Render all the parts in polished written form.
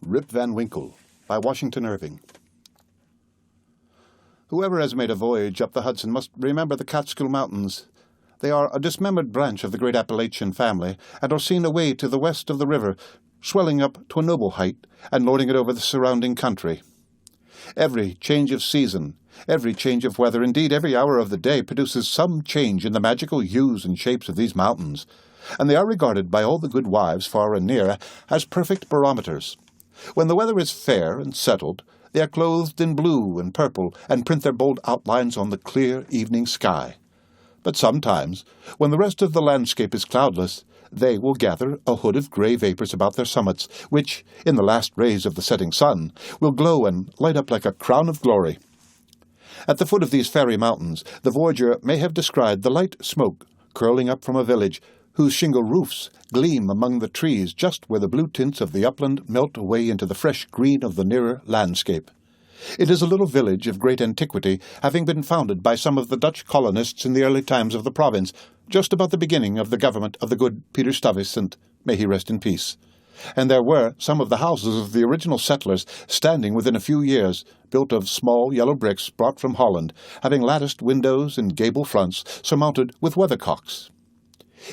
Rip Van Winkle by Washington Irving. Whoever has made a voyage up the Hudson must remember the Catskill Mountains. They are a dismembered branch of the great Appalachian family, and are seen away to the west of the river, swelling up to a noble height, and lording it over the surrounding country. Every change of season, every change of weather, indeed every hour of the day, produces some change in the magical hues and shapes of these mountains, and they are regarded by all the good wives, far and near, as perfect barometers. When the weather is fair and settled, they are clothed in blue and purple, and print their bold outlines on the clear evening sky. But sometimes, when the rest of the landscape is cloudless, they will gather a hood of grey vapours about their summits, which, in the last rays of the setting sun, will glow and light up like a crown of glory. At the foot of these fairy mountains, the voyager may have descried the light smoke curling up from a village, whose shingle roofs gleam among the trees just where the blue tints of the upland melt away into the fresh green of the nearer landscape. It is a little village of great antiquity, having been founded by some of the Dutch colonists in the early times of the province, just about the beginning of the government of the good Peter Stuyvesant, may he rest in peace. And there were some of the houses of the original settlers standing within a few years, built of small yellow bricks brought from Holland, having latticed windows and gable fronts surmounted with weathercocks.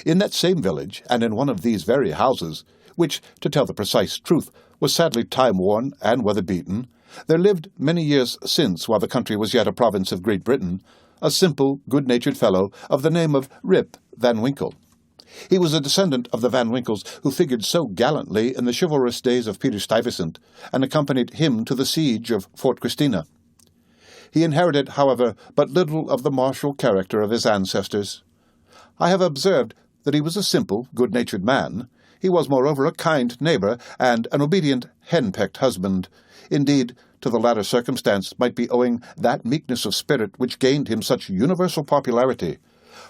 In that same village, and in one of these very houses, which, to tell the precise truth, was sadly time-worn and weather-beaten, there lived many years since, while the country was yet a province of Great Britain, a simple, good-natured fellow of the name of Rip Van Winkle. He was a descendant of the Van Winkles who figured so gallantly in the chivalrous days of Peter Stuyvesant, and accompanied him to the siege of Fort Christina. He inherited, however, but little of the martial character of his ancestors. I have observed that he was a simple, good-natured man. He was, moreover, a kind neighbour, and an obedient, hen-pecked husband. Indeed, to the latter circumstance might be owing that meekness of spirit which gained him such universal popularity.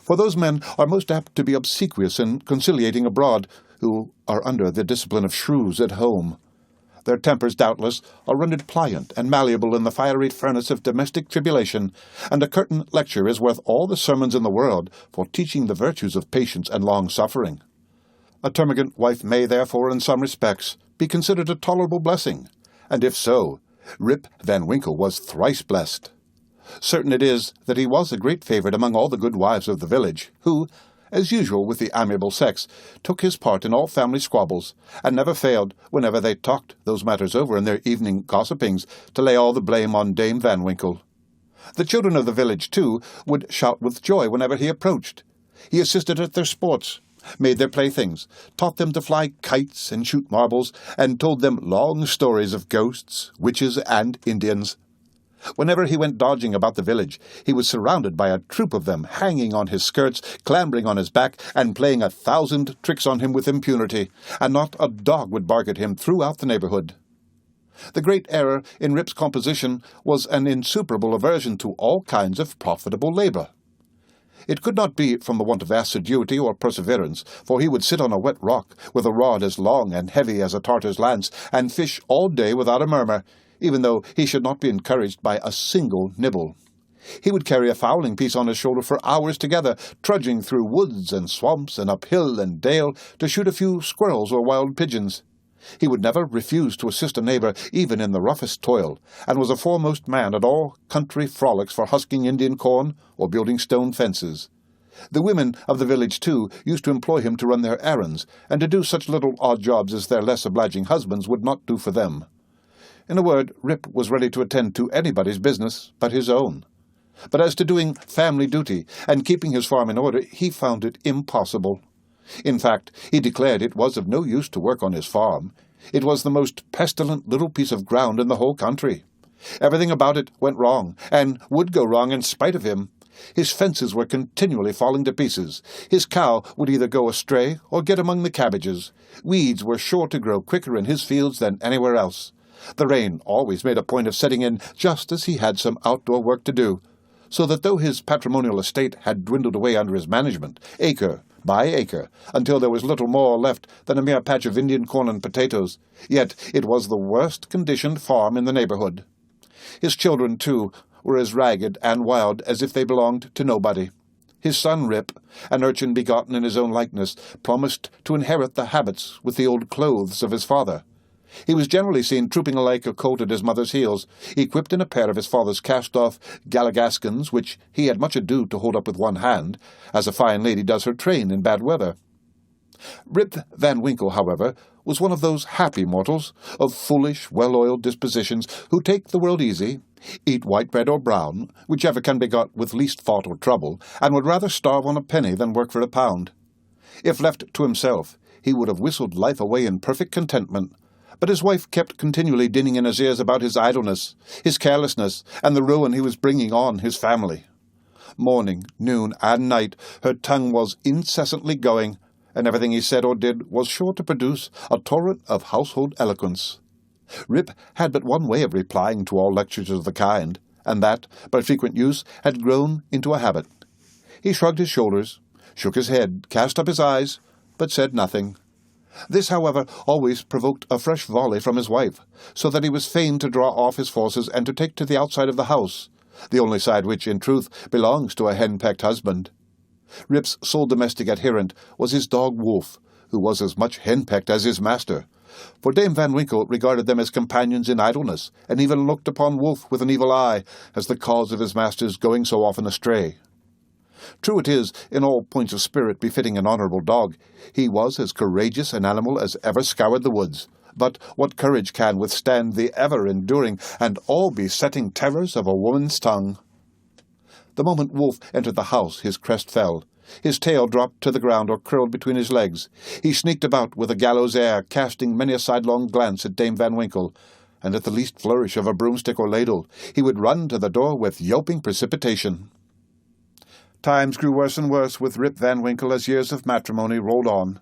For those men are most apt to be obsequious and conciliating abroad, who are under the discipline of shrews at home. Their tempers, doubtless, are rendered pliant and malleable in the fiery furnace of domestic tribulation, and a curtain lecture is worth all the sermons in the world for teaching the virtues of patience and long-suffering. A termagant wife may, therefore, in some respects, be considered a tolerable blessing, and if so, Rip Van Winkle was thrice blessed. Certain it is that he was a great favourite among all the good wives of the village, who, as usual with the amiable sex, took his part in all family squabbles, and never failed, whenever they talked those matters over in their evening gossipings, to lay all the blame on Dame Van Winkle. The children of the village, too, would shout with joy whenever he approached. He assisted at their sports, made their playthings, taught them to fly kites and shoot marbles, and told them long stories of ghosts, witches, and Indians. Whenever he went dodging about the village, he was surrounded by a troop of them, hanging on his skirts, clambering on his back, and playing 1,000 tricks on him with impunity, and not a dog would bark at him throughout the neighbourhood. The great error in Rip's composition was an insuperable aversion to all kinds of profitable labour. It could not be from the want of assiduity or perseverance, for he would sit on a wet rock, with a rod as long and heavy as a Tartar's lance, and fish all day without a murmur, even though he should not be encouraged by a single nibble. He would carry a fowling piece on his shoulder for hours together, trudging through woods and swamps and up hill and dale to shoot a few squirrels or wild pigeons. He would never refuse to assist a neighbour even in the roughest toil, and was a foremost man at all country frolics for husking Indian corn or building stone fences. The women of the village, too, used to employ him to run their errands, and to do such little odd jobs as their less obliging husbands would not do for them. In a word, Rip was ready to attend to anybody's business but his own. But as to doing family duty and keeping his farm in order, he found it impossible. In fact, he declared it was of no use to work on his farm. It was the most pestilent little piece of ground in the whole country. Everything about it went wrong, and would go wrong in spite of him. His fences were continually falling to pieces. His cow would either go astray or get among the cabbages. Weeds were sure to grow quicker in his fields than anywhere else. The rain always made a point of setting in just as he had some outdoor work to do, so that though his patrimonial estate had dwindled away under his management, acre by acre, until there was little more left than a mere patch of Indian corn and potatoes, yet it was the worst-conditioned farm in the neighbourhood. His children, too, were as ragged and wild as if they belonged to nobody. His son Rip, an urchin begotten in his own likeness, promised to inherit the habits with the old clothes of his father. He was generally seen trooping like a colt at his mother's heels, equipped in a pair of his father's cast-off galligaskins, which he had much ado to hold up with one hand, as a fine lady does her train in bad weather. Rip Van Winkle, however, was one of those happy mortals, of foolish, well-oiled dispositions, who take the world easy, eat white bread or brown, whichever can be got with least thought or trouble, and would rather starve on a penny than work for a pound. If left to himself, he would have whistled life away in perfect contentment, but his wife kept continually dinning in his ears about his idleness, his carelessness, and the ruin he was bringing on his family. Morning, noon, and night her tongue was incessantly going, and everything he said or did was sure to produce a torrent of household eloquence. Rip had but one way of replying to all lectures of the kind, and that, by frequent use, had grown into a habit. He shrugged his shoulders, shook his head, cast up his eyes, but said nothing. This, however, always provoked a fresh volley from his wife, so that he was fain to draw off his forces and to take to the outside of the house, the only side which, in truth, belongs to a hen-pecked husband. Rip's sole domestic adherent was his dog Wolf, who was as much hen-pecked as his master, for Dame Van Winkle regarded them as companions in idleness, and even looked upon Wolf with an evil eye, as the cause of his master's going so often astray. True it is, in all points of spirit befitting an honourable dog, he was as courageous an animal as ever scoured the woods, but what courage can withstand the ever-enduring and all-besetting terrors of a woman's tongue? The moment Wolf entered the house, his crest fell. His tail dropped to the ground or curled between his legs. He sneaked about with a gallows air, casting many a sidelong glance at Dame Van Winkle, and at the least flourish of a broomstick or ladle, he would run to the door with yelping precipitation. Times grew worse and worse with Rip Van Winkle as years of matrimony rolled on.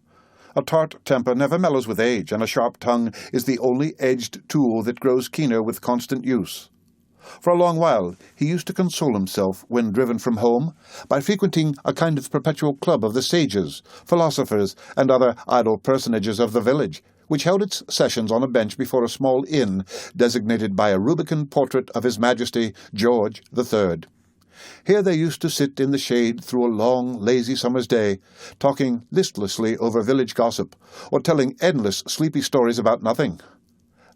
A tart temper never mellows with age, and a sharp tongue is the only edged tool that grows keener with constant use. For a long while he used to console himself, when driven from home, by frequenting a kind of perpetual club of the sages, philosophers, and other idle personages of the village, which held its sessions on a bench before a small inn designated by a rubicund portrait of His Majesty George III. Here they used to sit in the shade through a long, lazy summer's day, talking listlessly over village gossip, or telling endless, sleepy stories about nothing.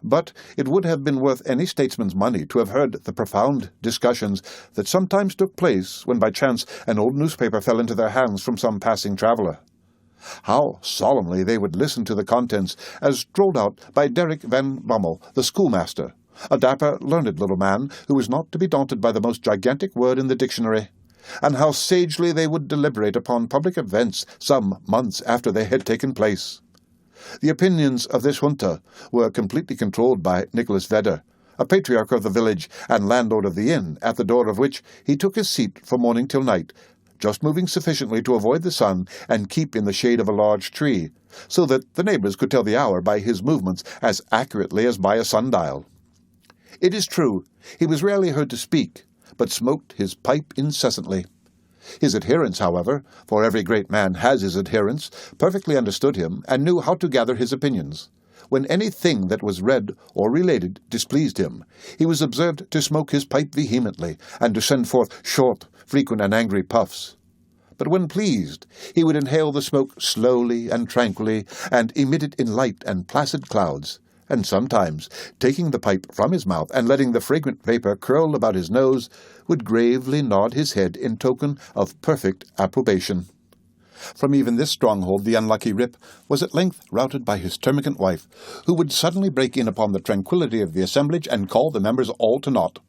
But it would have been worth any statesman's money to have heard the profound discussions that sometimes took place when by chance an old newspaper fell into their hands from some passing traveller. How solemnly they would listen to the contents, as strolled out by Derrick Van Bommel, the schoolmaster, a dapper, learned little man who was not to be daunted by the most gigantic word in the dictionary, and how sagely they would deliberate upon public events some months after they had taken place. The opinions of this junta were completely controlled by Nicholas Vedder, a patriarch of the village and landlord of the inn, at the door of which he took his seat from morning till night, just moving sufficiently to avoid the sun and keep in the shade of a large tree, so that the neighbours could tell the hour by his movements as accurately as by a sundial. It is true, he was rarely heard to speak, but smoked his pipe incessantly. His adherents, however, for every great man has his adherents, perfectly understood him, and knew how to gather his opinions. When any thing that was read or related displeased him, he was observed to smoke his pipe vehemently, and to send forth short, frequent, and angry puffs. But when pleased, he would inhale the smoke slowly and tranquilly, and emit it in light and placid clouds, and sometimes, taking the pipe from his mouth and letting the fragrant vapour curl about his nose, would gravely nod his head in token of perfect approbation. From even this stronghold the unlucky Rip was at length routed by his termagant wife, who would suddenly break in upon the tranquillity of the assemblage and call the members all to naught.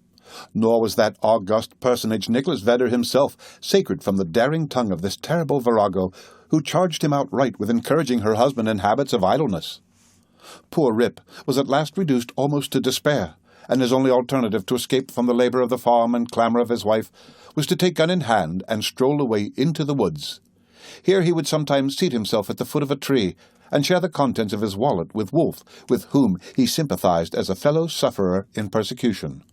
Nor was that august personage Nicholas Vedder himself sacred from the daring tongue of this terrible virago, who charged him outright with encouraging her husband in habits of idleness. Poor Rip was at last reduced almost to despair, and his only alternative to escape from the labour of the farm and clamour of his wife was to take gun in hand and stroll away into the woods. Here he would sometimes seat himself at the foot of a tree, and share the contents of his wallet with Wolf, with whom he sympathized as a fellow-sufferer in persecution.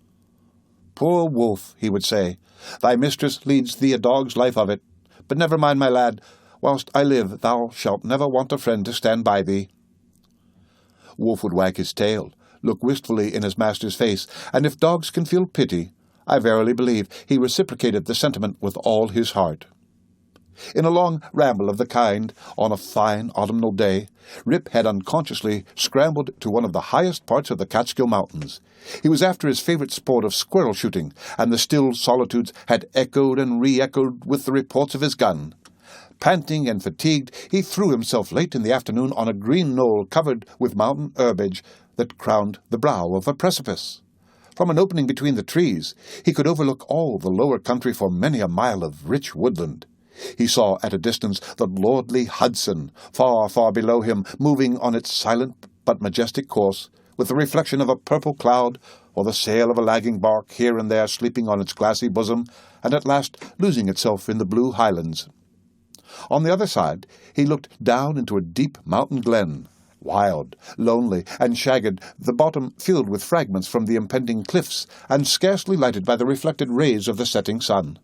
"Poor Wolf," he would say, "thy mistress leads thee a dog's life of it, but never mind, my lad, whilst I live thou shalt never want a friend to stand by thee." Wolf would wag his tail, look wistfully in his master's face, and if dogs can feel pity, I verily believe he reciprocated the sentiment with all his heart. In a long ramble of the kind, on a fine autumnal day, Rip had unconsciously scrambled to one of the highest parts of the Catskill Mountains. He was after his favorite sport of squirrel shooting, and the still solitudes had echoed and re-echoed with the reports of his gun. Panting and fatigued, he threw himself late in the afternoon on a green knoll covered with mountain herbage that crowned the brow of a precipice. From an opening between the trees, he could overlook all the lower country for many a mile of rich woodland. He saw at a distance the lordly Hudson, far, far below him, moving on its silent but majestic course, with the reflection of a purple cloud, or the sail of a lagging bark here and there sleeping on its glassy bosom, and at last losing itself in the blue highlands. On the other side, he looked down into a deep mountain glen, wild, lonely, and shagged, the bottom filled with fragments from the impending cliffs, and scarcely lighted by the reflected rays of the setting sun.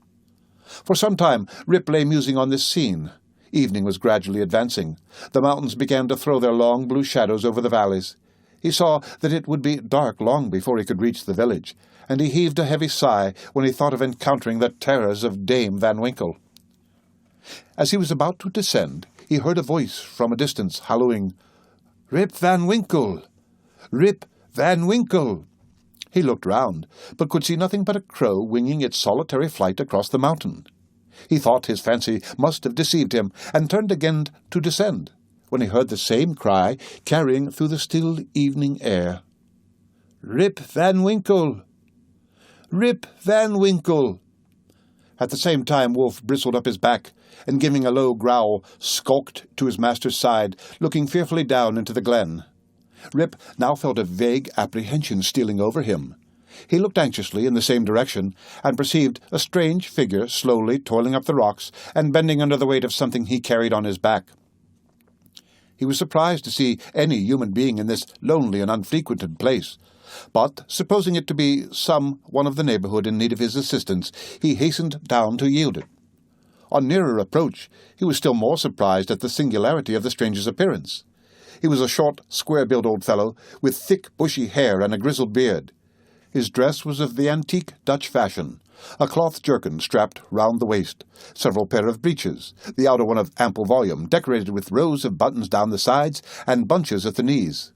For some time Rip lay musing on this scene. Evening was gradually advancing. The mountains began to throw their long blue shadows over the valleys. He saw that it would be dark long before he could reach the village, and he heaved a heavy sigh when he thought of encountering the terrors of Dame Van Winkle. As he was about to descend, he heard a voice from a distance hallooing, "Rip Van Winkle! Rip Van Winkle!" He looked round, but could see nothing but a crow winging its solitary flight across the mountain. He thought his fancy must have deceived him, and turned again to descend, when he heard the same cry carrying through the still evening air. "Rip Van Winkle! Rip Van Winkle!" At the same time Wolf bristled up his back, and giving a low growl, skulked to his master's side, looking fearfully down into the glen. Rip now felt a vague apprehension stealing over him. He looked anxiously in the same direction, and perceived a strange figure slowly toiling up the rocks and bending under the weight of something he carried on his back. He was surprised to see any human being in this lonely and unfrequented place, but, supposing it to be some one of the neighborhood in need of his assistance, he hastened down to yield it. On nearer approach, he was still more surprised at the singularity of the stranger's appearance. He was a short, square-built old fellow, with thick, bushy hair and a grizzled beard. His dress was of the antique Dutch fashion, a cloth jerkin strapped round the waist, several pair of breeches, the outer one of ample volume, decorated with rows of buttons down the sides and bunches at the knees.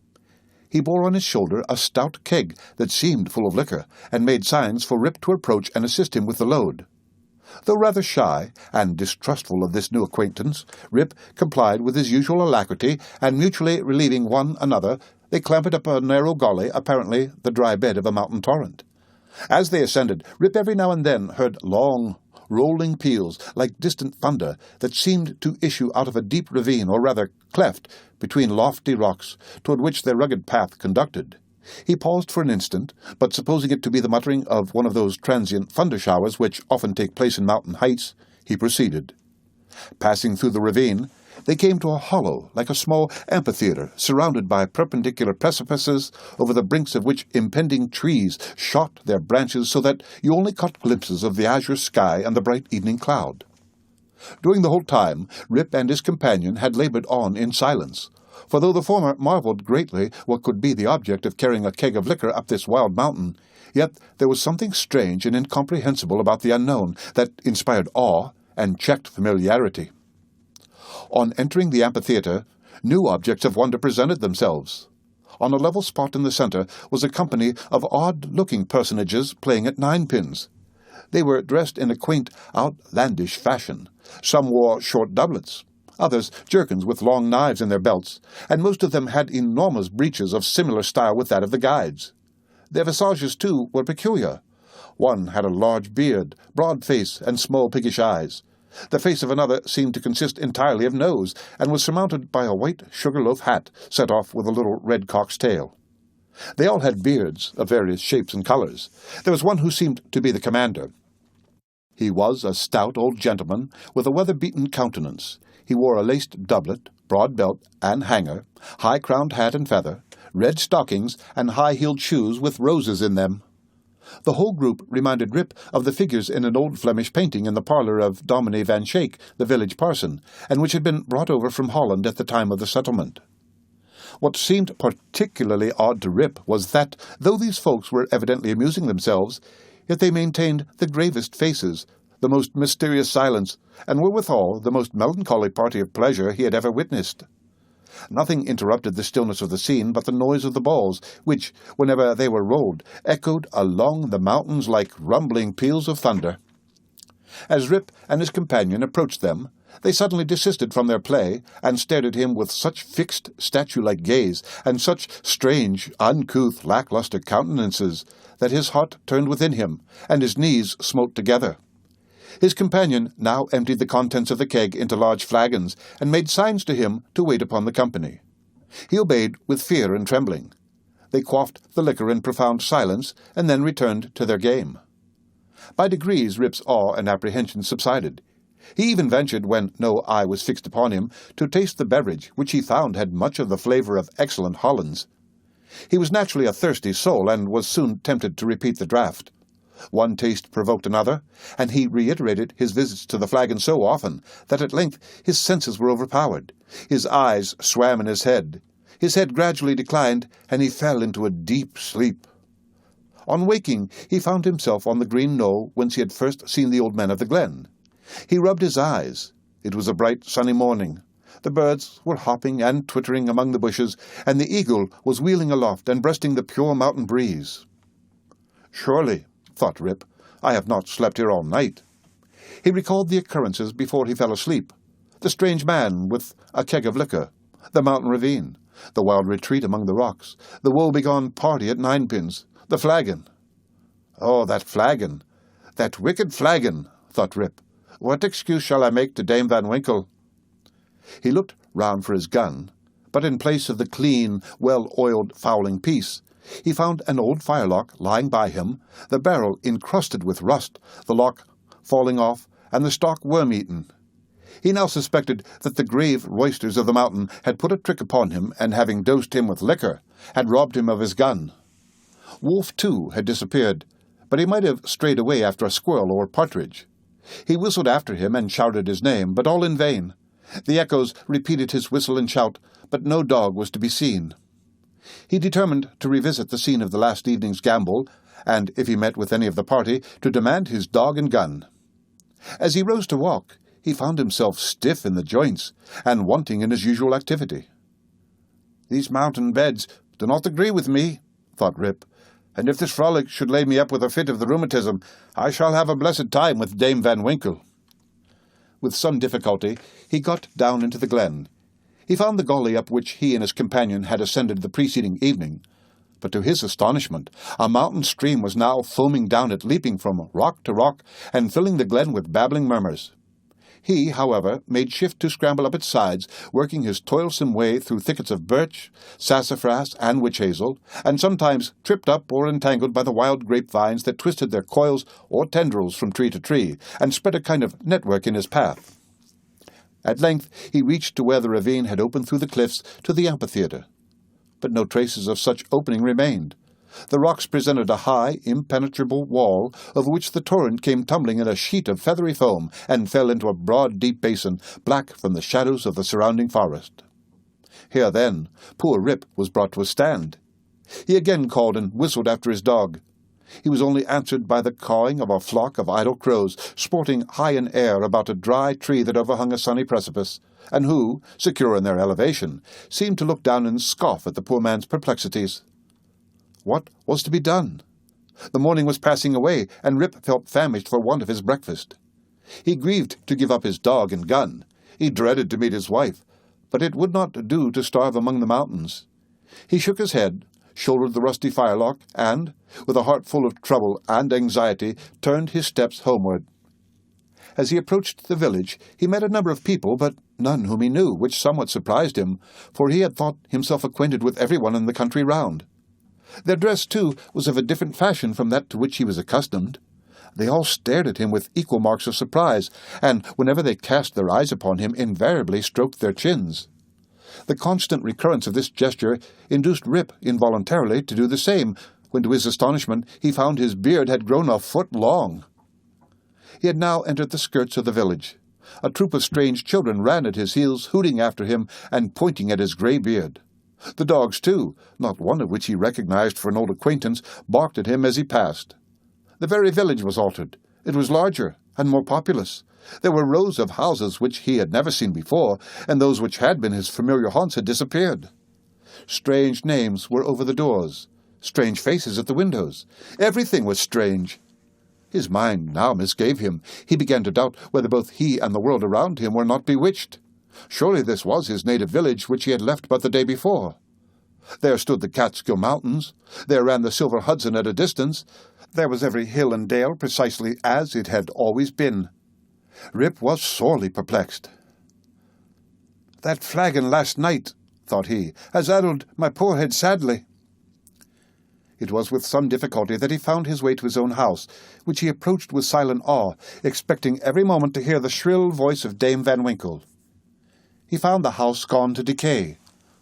He bore on his shoulder a stout keg that seemed full of liquor, and made signs for Rip to approach and assist him with the load. Though rather shy and distrustful of this new acquaintance, Rip complied with his usual alacrity, and mutually relieving one another, they clambered up a narrow gully, apparently the dry bed of a mountain torrent. As they ascended, Rip every now and then heard long, rolling peals, like distant thunder, that seemed to issue out of a deep ravine, or rather cleft, between lofty rocks, toward which their rugged path conducted. He paused for an instant, but supposing it to be the muttering of one of those transient thunder-showers which often take place in mountain heights, he proceeded. Passing through the ravine, they came to a hollow like a small amphitheatre, surrounded by perpendicular precipices, over the brinks of which impending trees shot their branches so that you only caught glimpses of the azure sky and the bright evening cloud. During the whole time, Rip and his companion had labored on in silence, for though the former marveled greatly what could be the object of carrying a keg of liquor up this wild mountain, yet there was something strange and incomprehensible about the unknown that inspired awe and checked familiarity. On entering the amphitheatre, new objects of wonder presented themselves. On a level spot in the centre was a company of odd-looking personages playing at ninepins. They were dressed in a quaint, outlandish fashion. Some wore short doublets, others jerkins with long knives in their belts, and most of them had enormous breeches of similar style with that of the guides. Their visages, too, were peculiar. One had a large beard, broad face, and small piggish eyes. The face of another seemed to consist entirely of nose, and was surmounted by a white sugar-loaf hat set off with a little red cock's tail. They all had beards of various shapes and colours. There was one who seemed to be the commander. He was a stout old gentleman with a weather-beaten countenance. He wore a laced doublet, broad belt and hanger, high-crowned hat and feather, red stockings, and high-heeled shoes with roses in them. The whole group reminded Rip of the figures in an old Flemish painting in the parlour of Dominie Van Shake, the village parson, and which had been brought over from Holland at the time of the settlement. What seemed particularly odd to Rip was that, though these folks were evidently amusing themselves, yet they maintained the gravest faces, the most mysterious silence, and were withal the most melancholy party of pleasure he had ever witnessed. Nothing interrupted the stillness of the scene but the noise of the balls, which, whenever they were rolled, echoed along the mountains like rumbling peals of thunder. As Rip and his companion approached them, they suddenly desisted from their play, and stared at him with such fixed, statue-like gaze, and such strange, uncouth, lacklustre countenances, that his heart turned within him, and his knees smote together. His companion now emptied the contents of the keg into large flagons, and made signs to him to wait upon the company. He obeyed with fear and trembling. They quaffed the liquor in profound silence, and then returned to their game. By degrees Rip's awe and apprehension subsided. He even ventured, when no eye was fixed upon him, to taste the beverage, which he found had much of the flavour of excellent Hollands. He was naturally a thirsty soul, and was soon tempted to repeat the draught. One taste provoked another, and he reiterated his visits to the flagon so often that at length his senses were overpowered. His eyes swam in his head gradually declined, and he fell into a deep sleep. On waking, he found himself on the green knoll whence he had first seen the old men of the glen. He rubbed his eyes. It was a bright, sunny morning. The birds were hopping and twittering among the bushes, and the eagle was wheeling aloft and breasting the pure mountain breeze. "Surely," thought Rip, "I have not slept here all night." He recalled the occurrences before he fell asleep: the strange man with a keg of liquor, the mountain ravine, the wild retreat among the rocks, the woe-begone party at Ninepins, the flagon. "Oh, that flagon! That wicked flagon!" thought Rip. "What excuse shall I make to Dame Van Winkle?" He looked round for his gun, but in place of the clean, well-oiled fowling piece, he found an old firelock lying by him, the barrel encrusted with rust, the lock falling off, and the stock worm-eaten. He now suspected that the grave roysters of the mountain had put a trick upon him, and having dosed him with liquor, had robbed him of his gun. Wolf, too, had disappeared, but he might have strayed away after a squirrel or partridge. He whistled after him and shouted his name, but all in vain. The echoes repeated his whistle and shout, but no dog was to be seen. He determined to revisit the scene of the last evening's gambol, and, if he met with any of the party, to demand his dog and gun. As he rose to walk, he found himself stiff in the joints, and wanting in his usual activity. "These mountain beds do not agree with me," thought Rip, "and if this frolic should lay me up with a fit of the rheumatism, I shall have a blessed time with Dame Van Winkle." With some difficulty he got down into the glen. He found the gully up which he and his companion had ascended the preceding evening, but to his astonishment a mountain stream was now foaming down it, leaping from rock to rock, and filling the glen with babbling murmurs. He, however, made shift to scramble up its sides, working his toilsome way through thickets of birch, sassafras, and witch-hazel, and sometimes tripped up or entangled by the wild grapevines that twisted their coils or tendrils from tree to tree, and spread a kind of network in his path. At length he reached to where the ravine had opened through the cliffs to the amphitheatre. But no traces of such opening remained. The rocks presented a high, impenetrable wall, over which the torrent came tumbling in a sheet of feathery foam, and fell into a broad, deep basin, black from the shadows of the surrounding forest. Here, then, poor Rip was brought to a stand. He again called and whistled after his dog. He was only answered by the cawing of a flock of idle crows, sporting high in air about a dry tree that overhung a sunny precipice, and who, secure in their elevation, seemed to look down and scoff at the poor man's perplexities. What was to be done? The morning was passing away, and Rip felt famished for want of his breakfast. He grieved to give up his dog and gun. He dreaded to meet his wife, but it would not do to starve among the mountains. He shook his head, shouldered the rusty firelock, and, with a heart full of trouble and anxiety, turned his steps homeward. As he approached the village, he met a number of people, but none whom he knew, which somewhat surprised him, for he had thought himself acquainted with everyone in the country round. Their dress, too, was of a different fashion from that to which he was accustomed. They all stared at him with equal marks of surprise, and, whenever they cast their eyes upon him, invariably stroked their chins. The constant recurrence of this gesture induced Rip involuntarily to do the same, when to his astonishment he found his beard had grown a foot long. He had now entered the skirts of the village. A troop of strange children ran at his heels, hooting after him and pointing at his grey beard. The dogs, too, not one of which he recognized for an old acquaintance, barked at him as he passed. The very village was altered. It was larger, and more populous. There were rows of houses which he had never seen before, and those which had been his familiar haunts had disappeared. Strange names were over the doors, strange faces at the windows. Everything was strange. His mind now misgave him. He began to doubt whether both he and the world around him were not bewitched. Surely this was his native village, which he had left but the day before. There stood the Catskill Mountains. There ran the silver Hudson at a distance. There was every hill and dale precisely as it had always been. Rip was sorely perplexed. "That flagon last night," thought he, "has addled my poor head sadly." It was with some difficulty that he found his way to his own house, which he approached with silent awe, expecting every moment to hear the shrill voice of Dame Van Winkle. He found the house gone to decay,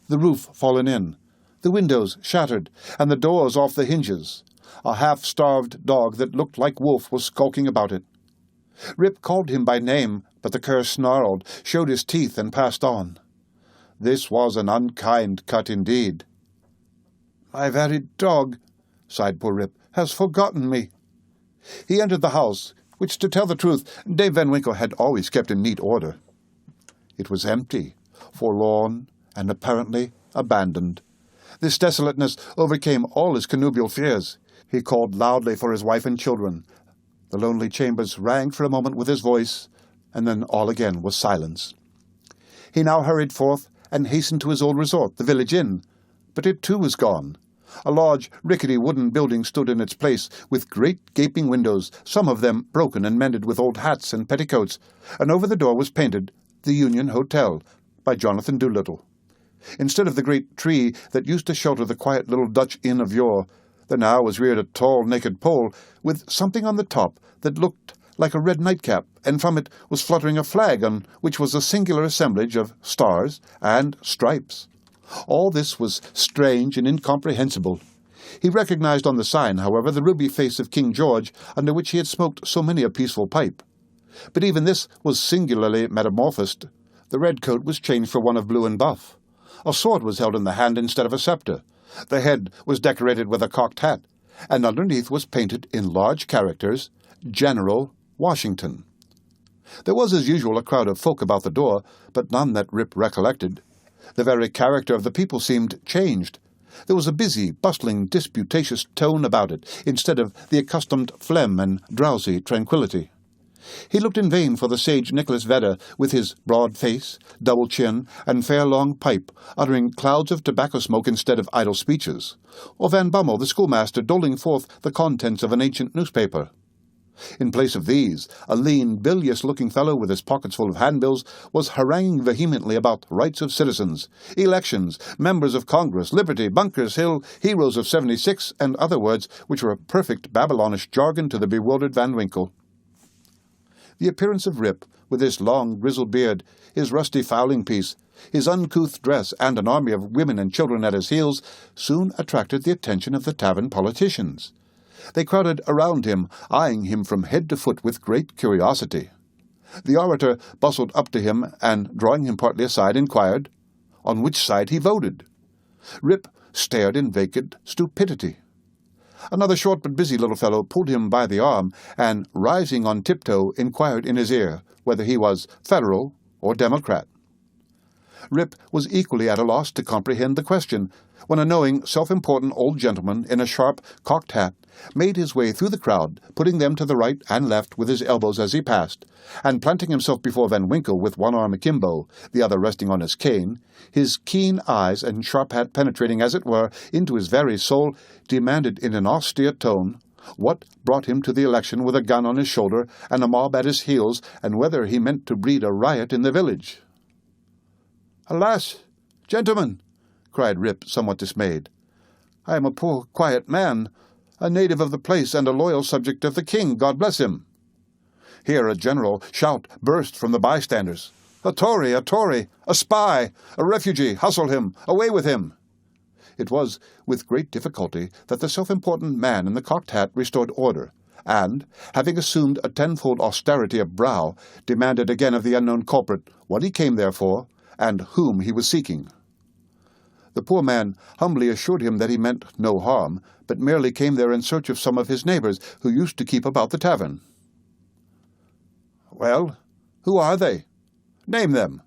the roof fallen in, the windows shattered, and the doors off the hinges. A half-starved dog that looked like Wolf was skulking about it. Rip called him by name, but the cur snarled, showed his teeth, and passed on. This was an unkind cut indeed. "My very dog," sighed poor Rip, "has forgotten me." He entered the house, which, to tell the truth, Dame Van Winkle had always kept in neat order. It was empty, forlorn, and apparently abandoned. This desolateness overcame all his connubial fears. He called loudly for his wife and children. The lonely chambers rang for a moment with his voice, and then all again was silence. He now hurried forth and hastened to his old resort, the village inn, but it too was gone. A large, rickety wooden building stood in its place, with great gaping windows, some of them broken and mended with old hats and petticoats, and over the door was painted, "The Union Hotel," by Jonathan Doolittle. Instead of the great tree that used to shelter the quiet little Dutch inn of yore, there now was reared a tall, naked pole, with something on the top that looked like a red nightcap, and from it was fluttering a flag on which was a singular assemblage of stars and stripes. All this was strange and incomprehensible. He recognized on the sign, however, the ruby face of King George, under which he had smoked so many a peaceful pipe. But even this was singularly metamorphosed. The red coat was changed for one of blue and buff. A sword was held in the hand instead of a sceptre. The head was decorated with a cocked hat, and underneath was painted in large characters, "General Washington." There was, as usual, a crowd of folk about the door, but none that Rip recollected. The very character of the people seemed changed. There was a busy, bustling, disputatious tone about it, instead of the accustomed phlegm and drowsy tranquillity. He looked in vain for the sage Nicholas Vedder, with his broad face, double chin, and fair long pipe, uttering clouds of tobacco smoke instead of idle speeches, or Van Bummel, the schoolmaster, doling forth the contents of an ancient newspaper. In place of these, a lean, bilious-looking fellow with his pockets full of handbills was haranguing vehemently about rights of citizens, elections, members of Congress, liberty, Bunker's Hill, heroes of '76, and other words which were perfect Babylonish jargon to the bewildered Van Winkle. The appearance of Rip, with his long grizzled beard, his rusty fowling-piece, his uncouth dress, and an army of women and children at his heels, soon attracted the attention of the tavern politicians. They crowded around him, eyeing him from head to foot with great curiosity. The orator bustled up to him, and, drawing him partly aside, inquired on which side he voted. Rip stared in vacant stupidity. Another short but busy little fellow pulled him by the arm, and, rising on tiptoe, inquired in his ear whether he was Federal or Democrat. Rip was equally at a loss to comprehend the question, when a knowing, self-important old gentleman in a sharp, cocked hat made his way through the crowd, putting them to the right and left with his elbows as he passed, and planting himself before Van Winkle with one arm akimbo, the other resting on his cane, his keen eyes and sharp hat penetrating, as it were, into his very soul, demanded in an austere tone what brought him to the election with a gun on his shoulder and a mob at his heels, and whether he meant to breed a riot in the village. "Alas, gentlemen," cried Rip, somewhat dismayed, "I am a poor, quiet man, a native of the place and a loyal subject of the king, God bless him." Here a general shout burst from the bystanders. "A Tory, a Tory, a spy, a refugee, hustle him, away with him!" It was with great difficulty that the self-important man in the cocked hat restored order, and, having assumed a tenfold austerity of brow, demanded again of the unknown culprit what he came there for, and whom he was seeking. The poor man humbly assured him that he meant no harm, but merely came there in search of some of his neighbors who used to keep about the tavern. Well, who are they? Name them.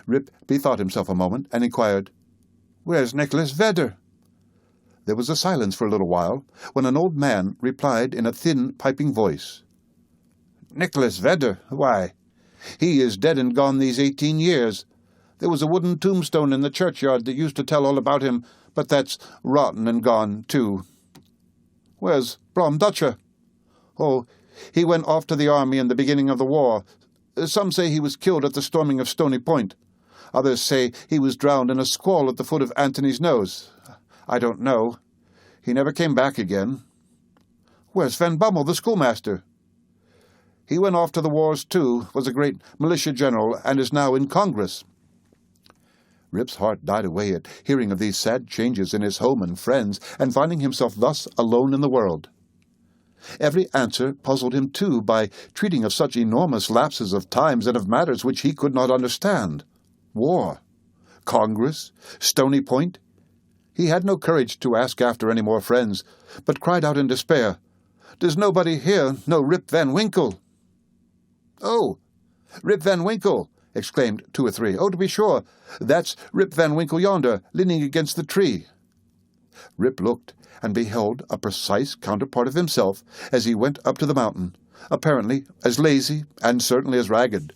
Rip bethought himself a moment and inquired, Where's Nicholas Vedder? There was a silence for a little while, when an old man replied in a thin, piping voice, Nicholas Vedder? Why, he is dead and gone these 18 years. There was a wooden tombstone in the churchyard that used to tell all about him, but that's rotten and gone, too. Where's Brom Dutcher? Oh, he went off to the army in the beginning of the war. Some say he was killed at the storming of Stony Point. Others say he was drowned in a squall at the foot of Antony's Nose. I don't know. He never came back again. Where's Van Bummel, the schoolmaster? He went off to the wars, too, was a great militia general, and is now in Congress. Rip's heart died away at hearing of these sad changes in his home and friends, and finding himself thus alone in the world. Every answer puzzled him, too, by treating of such enormous lapses of times and of matters which he could not understand. War, Congress, Stony Point. He had no courage to ask after any more friends, but cried out in despair, Does nobody here know Rip Van Winkle? Oh, Rip Van Winkle, exclaimed 2 or 3. Oh, to be sure, that's Rip Van Winkle yonder, leaning against the tree. Rip looked, and beheld a precise counterpart of himself as he went up to the mountain, apparently as lazy and certainly as ragged.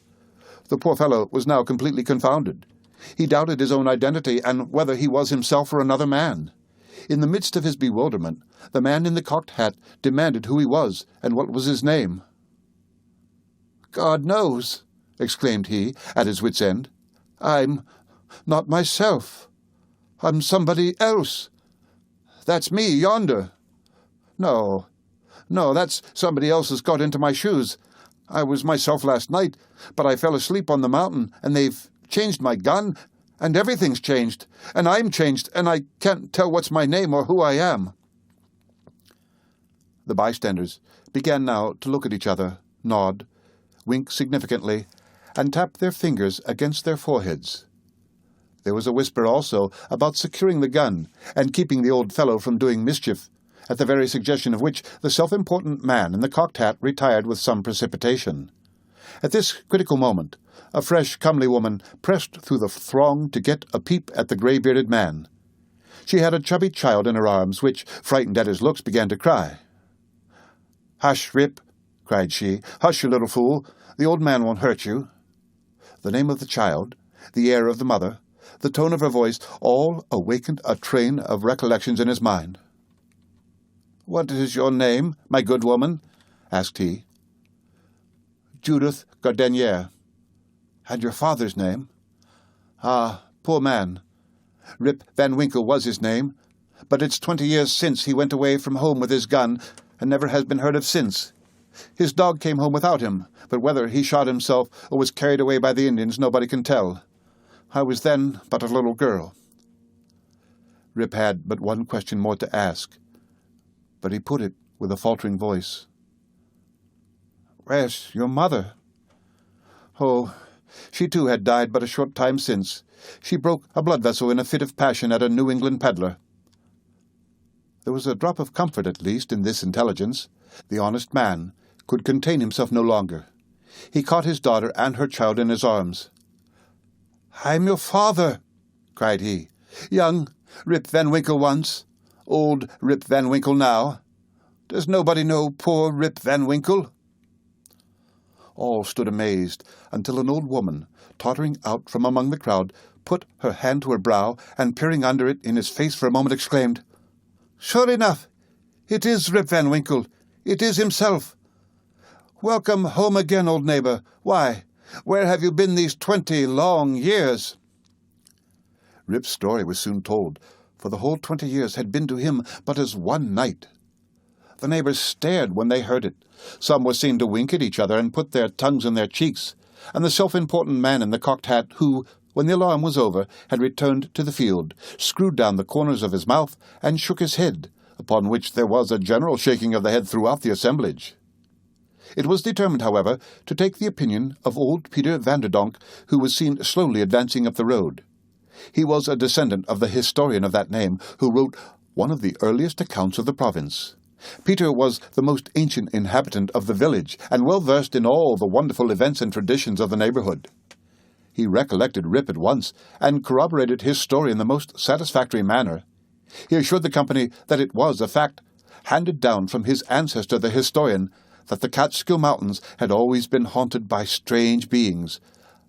The poor fellow was now completely confounded. He doubted his own identity and whether he was himself or another man. In the midst of his bewilderment, the man in the cocked hat demanded who he was and what was his name. God knows, exclaimed he, at his wit's end. I'm not myself. I'm somebody else. That's me yonder. No, that's somebody else has got into my shoes. I was myself last night, but I fell asleep on the mountain, and they've changed my gun, and everything's changed, and I'm changed, and I can't tell what's my name or who I am. The bystanders began now to look at each other, nod, wink significantly, and tap their fingers against their foreheads. There was a whisper also about securing the gun and keeping the old fellow from doing mischief, at the very suggestion of which the self-important man in the cocked hat retired with some precipitation. At this critical moment, a fresh, comely woman pressed through the throng to get a peep at the grey-bearded man. She had a chubby child in her arms, which, frightened at his looks, began to cry. "Hush, Rip," cried she. "Hush, you little fool. The old man won't hurt you." The name of the child, the air of the mother, the tone of her voice, all awakened a train of recollections in his mind. "What is your name, my good woman?" asked he. "Judith Gardenier." "And your father's name?" "Ah, poor man. Rip Van Winkle was his name, but it's 20 years since he went away from home with his gun, and never has been heard of since. His dog came home without him, but whether he shot himself or was carried away by the Indians nobody can tell. I was then but a little girl." Rip had but one question more to ask, but he put it with a faltering voice. "Where's your mother?" "Oh, she too had died but a short time since. She broke a blood vessel in a fit of passion at a New England peddler." There was a drop of comfort, at least, in this intelligence. The honest man could contain himself no longer. He caught his daughter and her child in his arms. "I'm your father," cried he. "Young Rip Van Winkle once, old Rip Van Winkle now. Does nobody know poor Rip Van Winkle?" All stood amazed, until an old woman, tottering out from among the crowd, put her hand to her brow, and peering under it in his face for a moment, exclaimed, "Sure enough, it is Rip Van Winkle. It is himself. Welcome home again, old neighbour. Why, where have you been these 20 long years?" Rip's story was soon told, for the whole 20 years had been to him but as one night. The neighbours stared when they heard it. Some were seen to wink at each other and put their tongues in their cheeks, and the self-important man in the cocked hat, who, when the alarm was over, had returned to the field, screwed down the corners of his mouth and shook his head, upon which there was a general shaking of the head throughout the assemblage. It was determined, however, to take the opinion of old Peter Vanderdonk, who was seen slowly advancing up the road. He was a descendant of the historian of that name, who wrote one of the earliest accounts of the province, Peter was the most ancient inhabitant of the village, and well versed in all the wonderful events and traditions of the neighborhood. He recollected Rip at once, and corroborated his story in the most satisfactory manner. He assured the company that it was a fact, handed down from his ancestor the historian, that the Catskill Mountains had always been haunted by strange beings,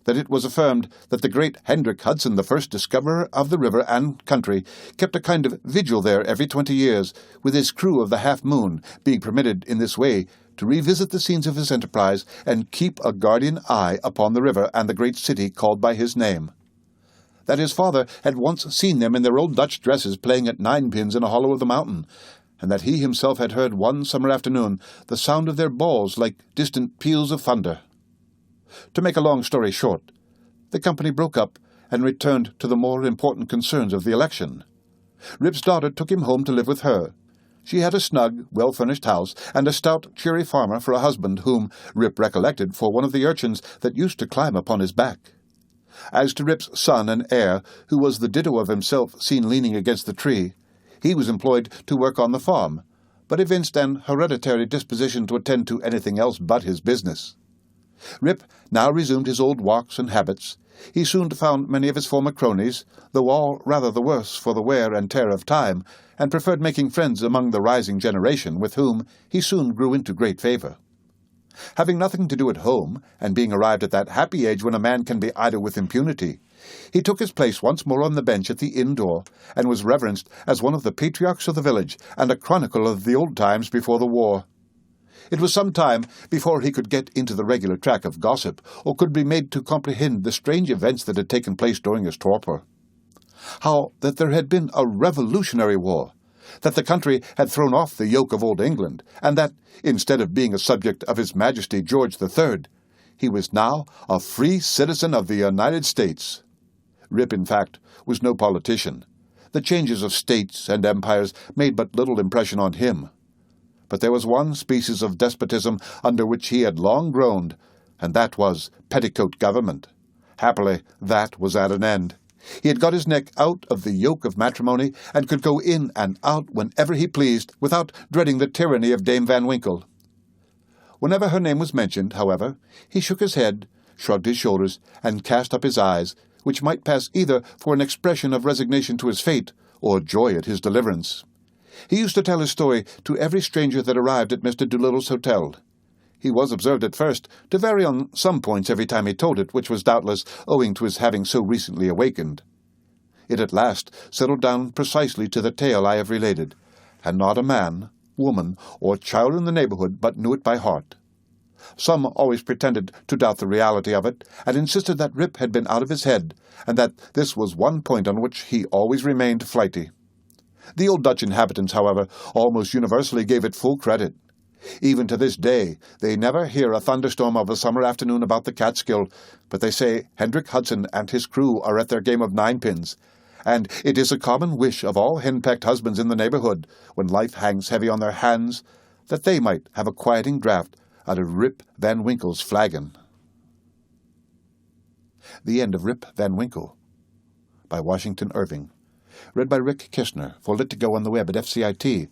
that it was affirmed that the great Hendrik Hudson, the first discoverer of the river and country, kept a kind of vigil there every 20 years, with his crew of the Half Moon, being permitted in this way to revisit the scenes of his enterprise and keep a guardian eye upon the river and the great city called by his name. That his father had once seen them in their old Dutch dresses playing at ninepins in a hollow of the mountain, and that he himself had heard one summer afternoon the sound of their balls like distant peals of thunder. To make a long story short, the company broke up and returned to the more important concerns of the election. Rip's daughter took him home to live with her. She had a snug, well-furnished house, and a stout, cheery farmer for a husband whom Rip recollected for one of the urchins that used to climb upon his back. As to Rip's son and heir, who was the ditto of himself seen leaning against the tree, he was employed to work on the farm, but evinced an hereditary disposition to attend to anything else but his business. Rip now resumed his old walks and habits. He soon found many of his former cronies, though all rather the worse for the wear and tear of time, and preferred making friends among the rising generation, with whom he soon grew into great favor. Having nothing to do at home, and being arrived at that happy age when a man can be idle with impunity, he took his place once more on the bench at the inn door, and was reverenced as one of the patriarchs of the village, and a chronicle of the old times before the war. It was some time before he could get into the regular track of gossip, or could be made to comprehend the strange events that had taken place during his torpor. How that there had been a revolutionary war, that the country had thrown off the yoke of old England, and that, instead of being a subject of His Majesty George III, he was now a free citizen of the United States. Rip, in fact, was no politician. The changes of states and empires made but little impression on him. But there was one species of despotism under which he had long groaned, and that was petticoat government. Happily, that was at an end. He had got his neck out of the yoke of matrimony, and could go in and out whenever he pleased, without dreading the tyranny of Dame Van Winkle. Whenever her name was mentioned, however, he shook his head, shrugged his shoulders, and cast up his eyes, which might pass either for an expression of resignation to his fate, or joy at his deliverance. He used to tell his story to every stranger that arrived at Mr. Doolittle's hotel. He was observed at first to vary on some points every time he told it, which was doubtless owing to his having so recently awakened. It at last settled down precisely to the tale I have related, and not a man, woman, or child in the neighborhood but knew it by heart. Some always pretended to doubt the reality of it, and insisted that Rip had been out of his head, and that this was one point on which he always remained flighty. The old Dutch inhabitants, however, almost universally gave it full credit. Even to this day, they never hear a thunderstorm of a summer afternoon about the Catskill, but they say Hendrik Hudson and his crew are at their game of ninepins, and it is a common wish of all henpecked husbands in the neighborhood, when life hangs heavy on their hands, that they might have a quieting draught out of Rip Van Winkle's flagon. The End of Rip Van Winkle, by Washington Irving. Read by Rick Kistner, for Lit to Go on the web at fcit.usf.edu.